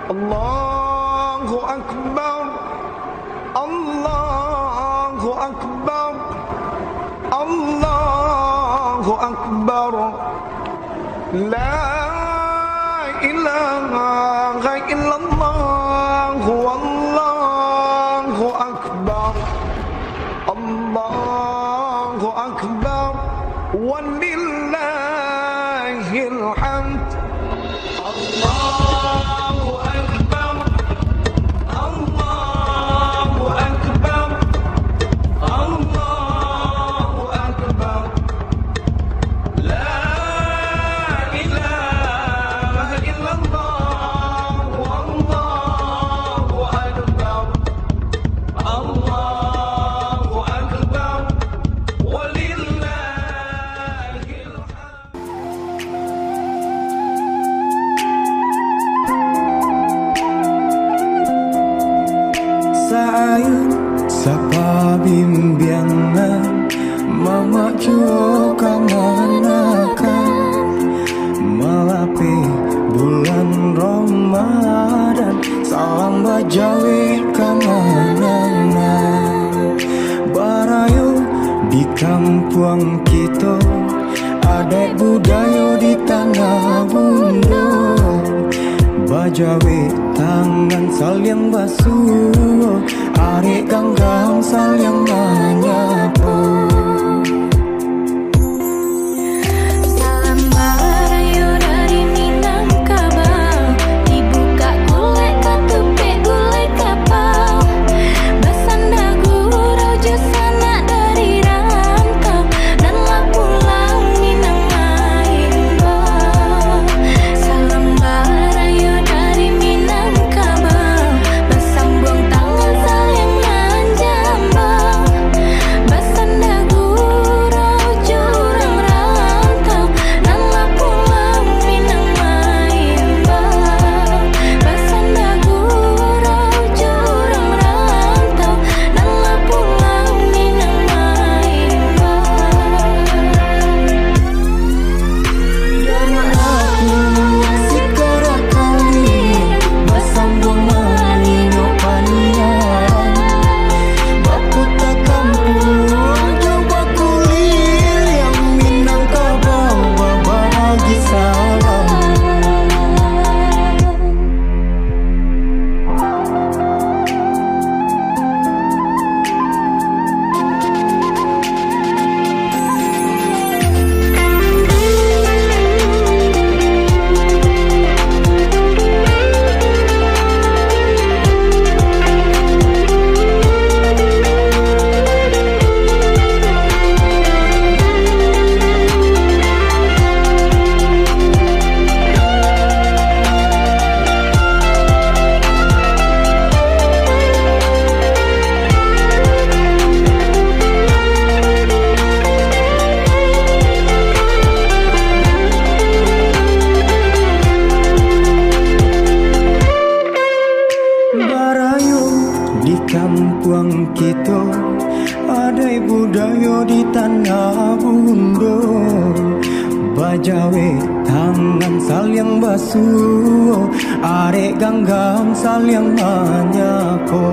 Allahu Akbar, Allahu Akbar, Allahu Akbar. La ilaha illallah, Wallahu Akbar, Allahu Akbar, walillahil hamd. Allahu Akbar, Allahu Akbar, Allahu Akbar. La ilaha illallah, Wallahu Akbar, Allahu Akbar, walillahil Sayang sapa bimbingan mama juga manakan malapi bulan Ramadan salam bajawi kamanana barayo di kampung kita ada budaya di tanah bunda bajawe tangan saling basuh arek ganggang saling menyapa. Salam barayo dari Minangkabau, dibuka gulai katupek gulai kapau, basanda gurau jusana dari rantau, dan lah pulang Minang Maimbau. Salam barayo dari Minangkabau, bersambung tangan saling menjambau, basanda gurau jurang rantau, dan lah pulang Minang Maimbau. Basanda gurau jurang rantau, dan lah pulang Minang Maimbau. Sikara kali bersambung meninok panian baku tak kampung coba kulir yang Minangkabau berbagi salam. Barayo di kampung kita ada budaya di tanah bundo bajawe tangan saling basuh arek ganggang saling menyapa.